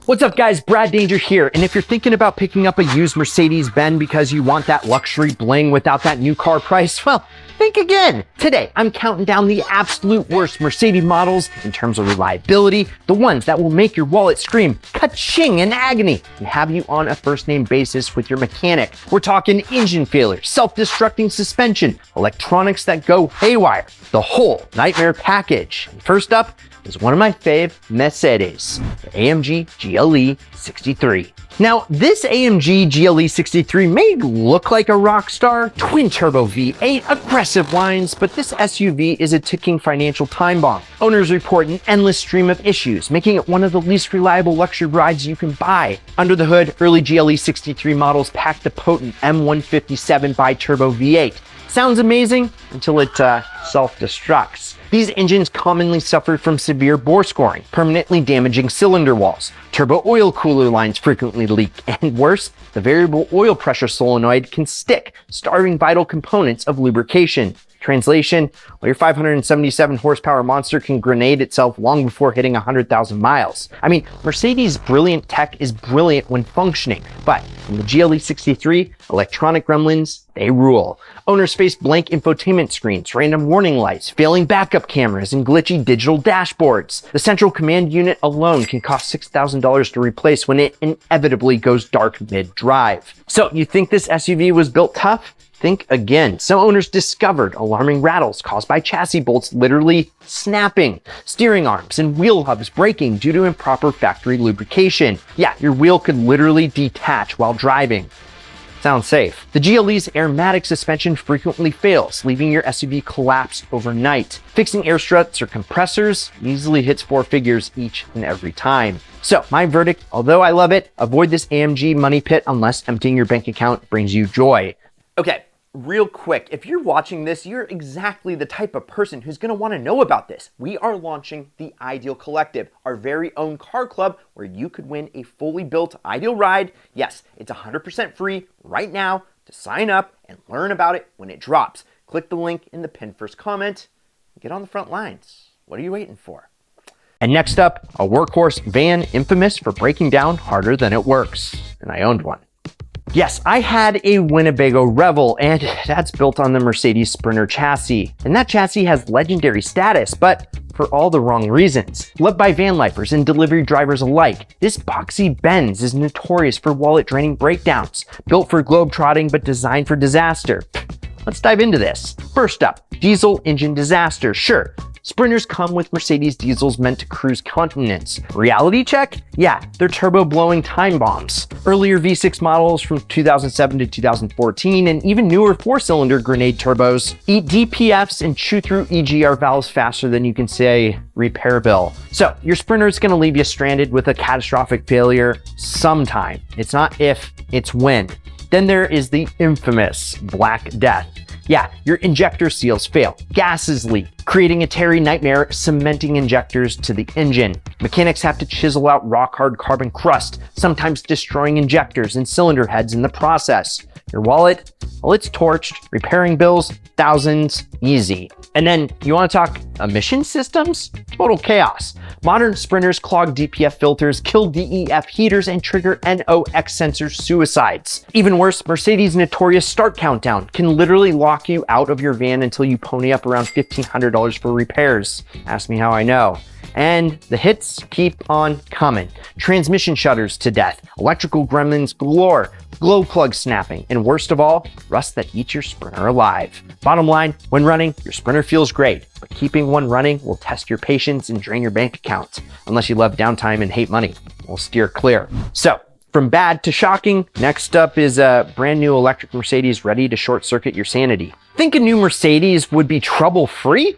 What's up guys, Brad Danger here, and if you're thinking about picking up a used Mercedes-Benz because you want that luxury bling without that new car price, well, think again. Today, I'm counting down the absolute worst Mercedes models in terms of reliability, the ones that will make your wallet scream ka-ching in agony and have you on a first-name basis with your mechanic. We're talking engine failure, self-destructing suspension, electronics that go haywire, the whole nightmare package. And first up is one of my fave Mercedes, the AMG GLE 63. Now, this AMG GLE 63 may look like a rock star, twin-turbo V8, aggressive lines, but this SUV is a ticking financial time bomb. Owners report an endless stream of issues, making it one of the least reliable luxury rides you can buy. Under the hood, early GLE 63 models packed the potent M157 bi-turbo V8. Sounds amazing until it self-destructs. These engines commonly suffered from severe bore scoring, permanently damaging cylinder walls. Turbo oil cooler lines frequently leak, and worse, the variable oil pressure solenoid can stick, starving vital components of lubrication. Translation, well, your 577 horsepower monster can grenade itself long before hitting 100,000 miles. I mean, Mercedes' brilliant tech is brilliant when functioning, but in the GLE 63, electronic gremlins, they rule. Owners face blank infotainment screens, random warning lights, failing backup cameras, and glitchy digital dashboards. The central command unit alone can cost $6,000 to replace when it inevitably goes dark mid-drive. So you think this SUV was built tough? Think again. Some owners discovered alarming rattles caused by chassis bolts literally snapping, steering arms and wheel hubs breaking due to improper factory lubrication. Yeah, your wheel could literally detach while driving. Sounds safe. The GLE's airmatic suspension frequently fails, leaving your SUV collapsed overnight. Fixing air struts or compressors easily hits 4 figures each and every time. So my verdict, although I love it, avoid this AMG money pit unless emptying your bank account brings you joy. Okay. Real quick, if you're watching this, you're exactly the type of person who's going to want to know about this. We are launching the Ideal Collective, our very own car club where you could win a fully built Ideal ride. Yes, it's 100% free right now to sign up and learn about it when it drops. Click the link in the pinned first comment and get on the front lines. What are you waiting for? And next up, a workhorse van infamous for breaking down harder than it works. And I owned one. Yes, I had a Winnebago Revel, and that's built on the Mercedes Sprinter chassis. And that chassis has legendary status, but for all the wrong reasons. Loved by van lifers and delivery drivers alike, this boxy Benz is notorious for wallet-draining breakdowns. Built for globetrotting, but designed for disaster. Let's dive into this. First up, diesel engine disaster. Sure, Sprinters come with Mercedes diesels meant to cruise continents. Reality check? Yeah, they're turbo-blowing time bombs. Earlier V6 models from 2007 to 2014 and even newer 4-cylinder grenade turbos eat DPFs and chew through EGR valves faster than you can say repair bill. So your Sprinter is going to leave you stranded with a catastrophic failure sometime. It's not if, it's when. Then there is the infamous Black Death. Yeah, your injector seals fail, gases leak, creating a Terry nightmare, cementing injectors to the engine. Mechanics have to chisel out rock-hard carbon crust, sometimes destroying injectors and cylinder heads in the process. Your wallet? Well, it's torched, repairing bills, thousands, easy. And then you want to talk emission systems? Total chaos. Modern Sprinters clog DPF filters, kill DEF heaters, and trigger NOx sensor suicides. Even worse, Mercedes' notorious start countdown can literally lock you out of your van until you pony up around $1,500 for repairs. Ask me how I know. And the hits keep on coming. Transmission shutters to death, electrical gremlins galore, glow plug snapping, and worst of all, rust that eats your Sprinter alive. Bottom line, when running, your Sprinter feels great, but keeping one running will test your patience and drain your bank account. Unless you love downtime and hate money, we'll steer clear. So, from bad to shocking, next up is a brand new electric Mercedes ready to short circuit your sanity. Think a new Mercedes would be trouble-free?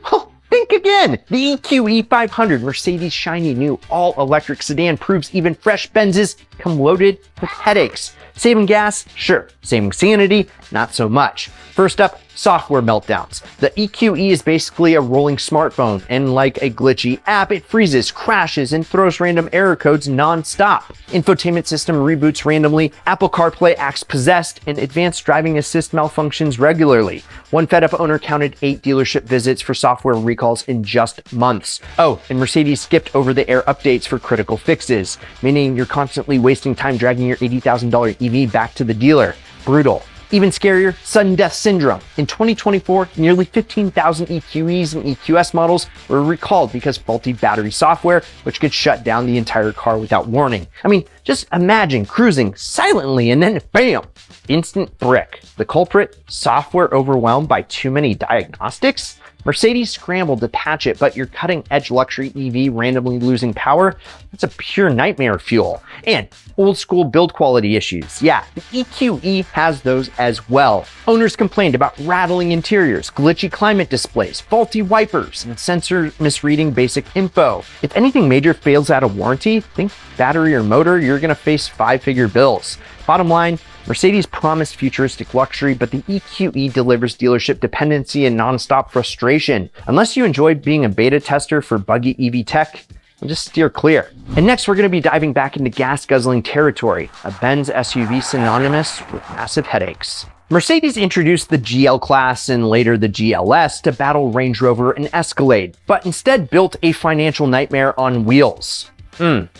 Think again. The EQ E500 Mercedes shiny new all-electric sedan proves even fresh Benzes come loaded with headaches. Saving gas? Sure. Saving sanity? Not so much. First up, Software meltdowns. The EQE is basically a rolling smartphone, and like a glitchy app, it freezes, crashes, and throws random error codes non-stop. Infotainment system reboots randomly, Apple CarPlay acts possessed, and advanced driving assist malfunctions regularly. One fed-up owner counted 8 dealership visits for software recalls in just months. Oh, and Mercedes skipped over-the-air updates for critical fixes, meaning you're constantly wasting time dragging your $80,000 EV back to the dealer. Brutal. Even scarier, sudden death syndrome. In 2024, nearly 15,000 EQEs and EQS models were recalled because faulty battery software, which could shut down the entire car without warning. I mean, just imagine cruising silently and then bam, instant brick. The culprit? Software overwhelmed by too many diagnostics? Mercedes scrambled to patch it, but your cutting-edge luxury EV randomly losing power? That's a pure nightmare fuel. And old-school build quality issues. Yeah, the EQE has those as well. Owners complained about rattling interiors, glitchy climate displays, faulty wipers, and sensor misreading basic info. If anything major fails out of warranty, think battery or motor, you're gonna face 5-figure bills. Bottom line, Mercedes promised futuristic luxury, but the EQE delivers dealership dependency and nonstop frustration. Unless you enjoy being a beta tester for buggy EV tech, just steer clear. And next, we're going to be diving back into gas-guzzling territory, a Benz SUV synonymous with massive headaches. Mercedes introduced the GL class and later the GLS to battle Range Rover and Escalade, but instead built a financial nightmare on wheels.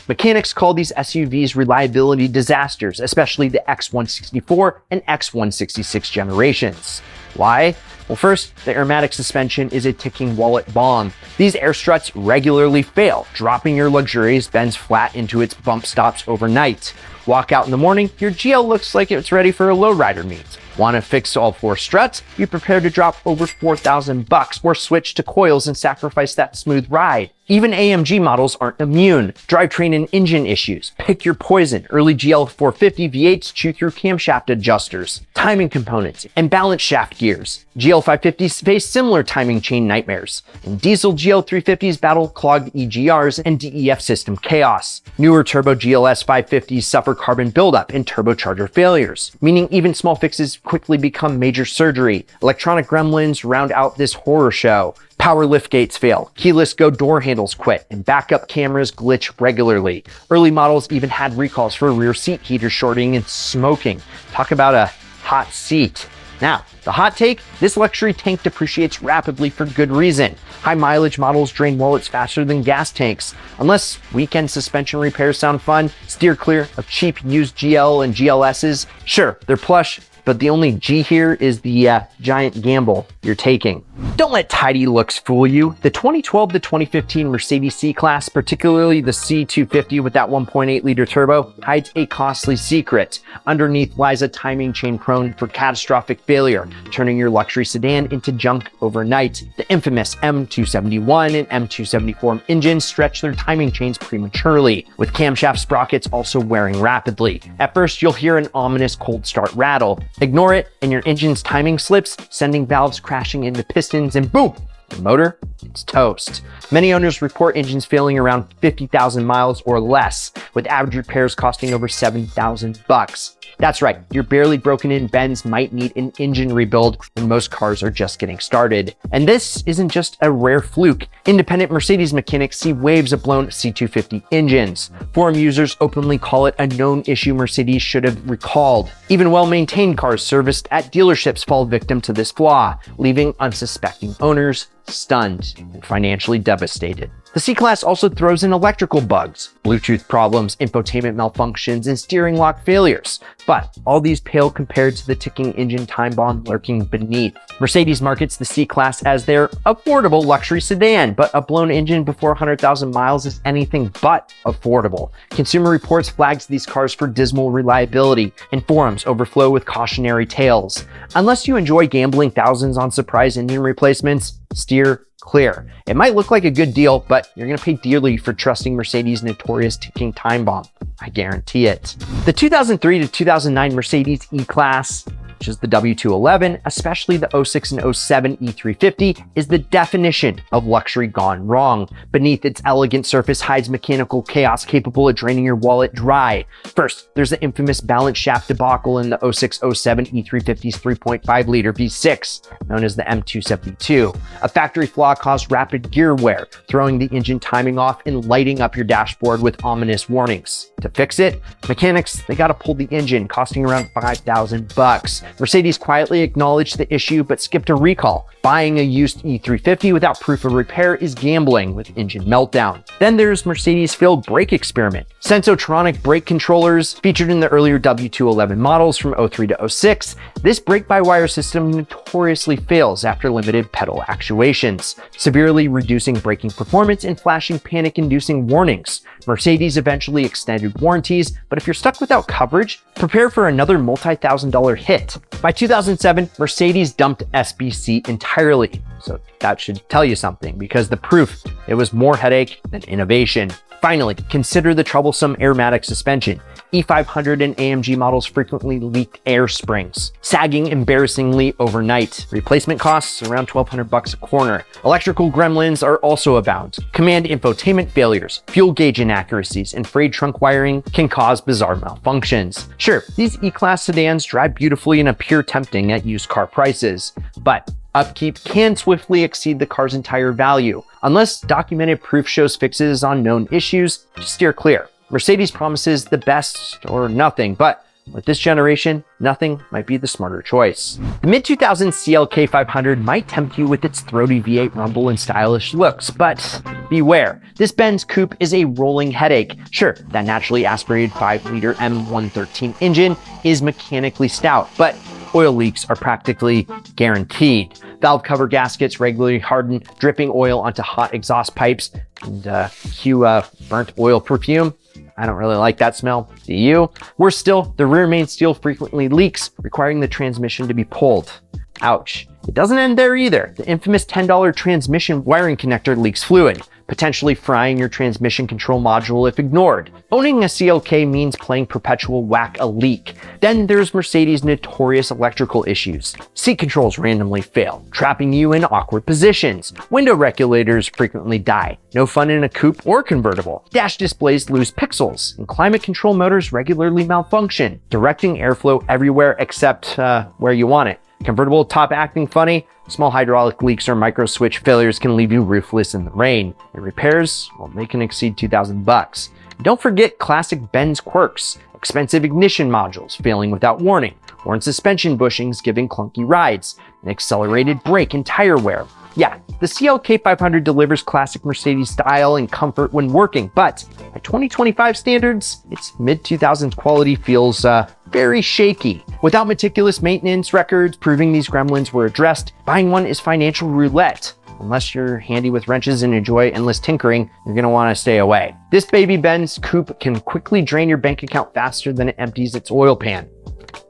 Mechanics call these SUVs reliability disasters, especially the X164 and X166 generations. Why? Well, first, the aromatic suspension is a ticking wallet bomb. These air struts regularly fail, dropping your luxurious Benz flat into its bump stops overnight. Walk out in the morning, your GL looks like it's ready for a lowrider meet. Want to fix all 4 struts? Be prepared to drop over $4,000 or switch to coils and sacrifice that smooth ride. Even AMG models aren't immune. Drivetrain and engine issues. Pick your poison. Early GL 450 V8s chew through camshaft adjusters, timing components, and balance shaft gears. GL 550s face similar timing chain nightmares. And diesel GL 350s battle clogged EGRs and DEF system chaos. Newer turbo GLS 550s suffer carbon buildup and turbocharger failures, meaning even small fixes quickly become major surgery. Electronic gremlins round out this horror show. Power liftgates fail, keyless go door handles quit, and backup cameras glitch regularly. Early models even had recalls for rear seat heaters shorting and smoking. Talk about a hot seat. Now, the hot take, this luxury tank depreciates rapidly for good reason. High mileage models drain wallets faster than gas tanks. Unless weekend suspension repairs sound fun, steer clear of cheap used GL and GLSs. Sure, they're plush, but the only G here is the giant gamble you're taking. Don't let tidy looks fool you. The 2012 to 2015 Mercedes C-Class, particularly the C250 with that 1.8-liter turbo, hides a costly secret. Underneath lies a timing chain prone for catastrophic failure, turning your luxury sedan into junk overnight. The infamous M271 and M274 engines stretch their timing chains prematurely, with camshaft sprockets also wearing rapidly. At first, you'll hear an ominous cold start rattle. Ignore it, and your engine's timing slips, sending valves crashing into pistons, and boom, the motor, it's toast. Many owners report engines failing around 50,000 miles or less, with average repairs costing over $7,000. That's right, your barely broken in Benz might need an engine rebuild when most cars are just getting started. And this isn't just a rare fluke. Independent Mercedes mechanics see waves of blown C250 engines. Forum users openly call it a known issue Mercedes should have recalled. Even well-maintained cars serviced at dealerships fall victim to this flaw, leaving unsuspecting owners stunned and financially devastated. The C-Class also throws in electrical bugs, Bluetooth problems, infotainment malfunctions, and steering lock failures. But all these pale compared to the ticking engine time bomb lurking beneath. Mercedes markets the C-Class as their affordable luxury sedan, but a blown engine before 100,000 miles is anything but affordable. Consumer Reports flags these cars for dismal reliability, and forums overflow with cautionary tales. Unless you enjoy gambling thousands on surprise engine replacements, steer clear. It might look like a good deal, but you're gonna pay dearly for trusting Mercedes' notorious ticking time bomb. I guarantee it. The 2003 to 2009 Mercedes E-Class, which is the W211, especially the 06 and 07 E350, is the definition of luxury gone wrong. Beneath its elegant surface hides mechanical chaos capable of draining your wallet dry. First, there's the infamous balance shaft debacle in the 06-07 E350's 3.5-liter V6, known as the M272. A factory flaw caused rapid gear wear, throwing the engine timing off and lighting up your dashboard with ominous warnings. To fix it, mechanics, they gotta pull the engine, costing around $5,000. Mercedes quietly acknowledged the issue but skipped a recall. Buying a used E350 without proof of repair is gambling with engine meltdown. Then there's Mercedes' failed brake experiment. Sensotronic brake controllers featured in the earlier W211 models from 03 to 06, this brake-by-wire system notoriously fails after limited pedal actuations, severely reducing braking performance and flashing panic-inducing warnings. Mercedes eventually extended warranties, but if you're stuck without coverage, prepare for another multi-$1,000 hit. By 2007, Mercedes dumped SBC entirely. So that should tell you something, because the proof, it was more headache than innovation. Finally, consider the troublesome airmatic suspension. E500 and AMG models frequently leaked air springs, sagging embarrassingly overnight. Replacement costs around $1,200 a corner. Electrical gremlins are also abound. Command infotainment failures, fuel gauge inaccuracies, and frayed trunk wiring can cause bizarre malfunctions. Sure, these E-Class sedans drive beautifully and appear tempting at used car prices, but upkeep can swiftly exceed the car's entire value. Unless documented proof shows fixes on known issues, just steer clear. Mercedes promises the best or nothing, but with this generation, nothing might be the smarter choice. The mid-2000s CLK 500 might tempt you with its throaty V8 rumble and stylish looks, but beware, this Benz coupe is a rolling headache. Sure, that naturally aspirated 5-liter M113 engine is mechanically stout, but oil leaks are practically guaranteed. Valve cover gaskets regularly harden, dripping oil onto hot exhaust pipes, and cue burnt oil perfume. I don't really like that smell. Do you? Worse still, the rear main steel frequently leaks, requiring the transmission to be pulled. Ouch. It doesn't end there either. The infamous $10 transmission wiring connector leaks fluid, potentially frying your transmission control module if ignored. Owning a CLK means playing perpetual whack-a-leak. Then there's Mercedes' notorious electrical issues. Seat controls randomly fail, trapping you in awkward positions. Window regulators frequently die. No fun in a coupe or convertible. Dash displays lose pixels, and climate control motors regularly malfunction, directing airflow everywhere except where you want it. Convertible top acting funny, small hydraulic leaks or micro switch failures can leave you roofless in the rain. And repairs, well, they can exceed $2,000. Don't forget classic Benz quirks, expensive ignition modules failing without warning, worn suspension bushings giving clunky rides, an accelerated brake and tire wear. Yeah, the CLK 500 delivers classic Mercedes style and comfort when working, but by 2025 standards, its mid-2000s quality feels very shaky. Without meticulous maintenance records proving these gremlins were addressed, buying one is financial roulette. Unless you're handy with wrenches and enjoy endless tinkering, you're gonna wanna stay away. This baby Benz coupe can quickly drain your bank account faster than it empties its oil pan.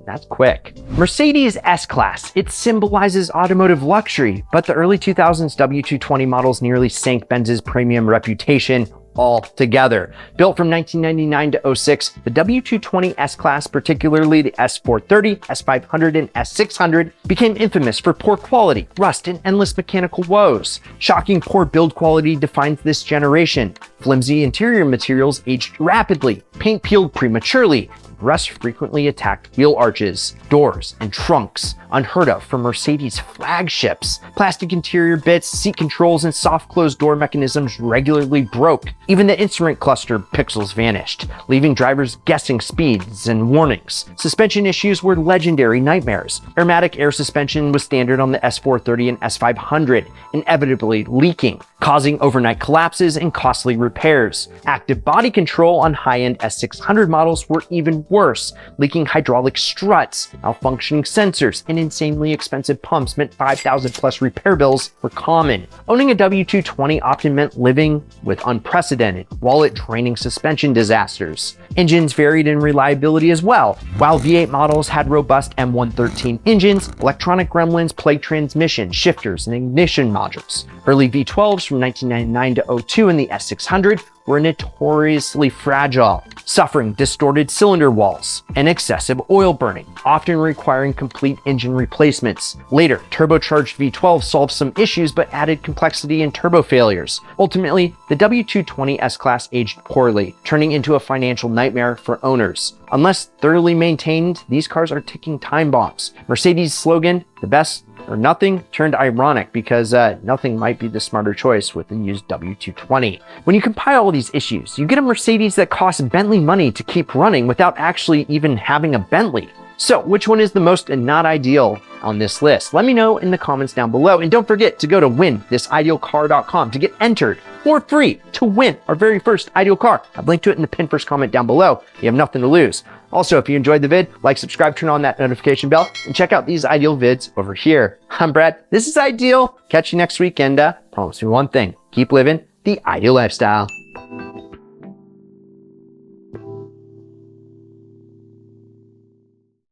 That's quick. Mercedes S-Class, it symbolizes automotive luxury, but the early 2000s W220 models nearly sank Benz's premium reputation altogether. Built from 1999 to 06, the W220 S-Class, particularly the S430, S500, and S600, became infamous for poor quality, rust, and endless mechanical woes. Shocking poor build quality defines this generation. Flimsy interior materials aged rapidly, paint peeled prematurely, rust frequently attacked wheel arches, doors, and trunks, unheard of for Mercedes flagships. Plastic interior bits, seat controls, and soft closed door mechanisms regularly broke. Even the instrument cluster pixels vanished, leaving drivers guessing speeds and warnings. Suspension issues were legendary nightmares. Airmatic air suspension was standard on the S430 and S500, inevitably leaking, causing overnight collapses and costly repairs. Active body control on high-end S600 models were even worse. Leaking hydraulic struts, malfunctioning sensors, and insanely expensive pumps meant 5,000 plus repair bills were common. Owning a W220 often meant living with unprecedented, wallet-draining suspension disasters. Engines varied in reliability as well. While V8 models had robust M113 engines, electronic gremlins plagued transmission, shifters, and ignition modules. Early V12s from 1999 to 02 in the S600 W200 were notoriously fragile, suffering distorted cylinder walls and excessive oil burning, often requiring complete engine replacements. Later, turbocharged V12 solved some issues but added complexity and turbo failures. Ultimately, the W220 S-Class aged poorly, turning into a financial nightmare for owners. Unless thoroughly maintained, these cars are ticking time bombs. Mercedes' slogan, "the best or nothing," turned ironic because nothing might be the smarter choice with the used W220. When you compile all these issues, you get a Mercedes that costs Bentley money to keep running without actually even having a Bentley. So which one is the most not ideal on this list? Let me know in the comments down below. And don't forget to go to winthisIdealcar.com to get entered for free to win our very first ideal car. I've linked to it in the pinned first comment down below. You have nothing to lose. Also, if you enjoyed the vid, like, subscribe, turn on that notification bell, and check out these ideal vids over here. I'm Brad. This is Ideal. Catch you next week, and promise me one thing. Keep living the ideal lifestyle.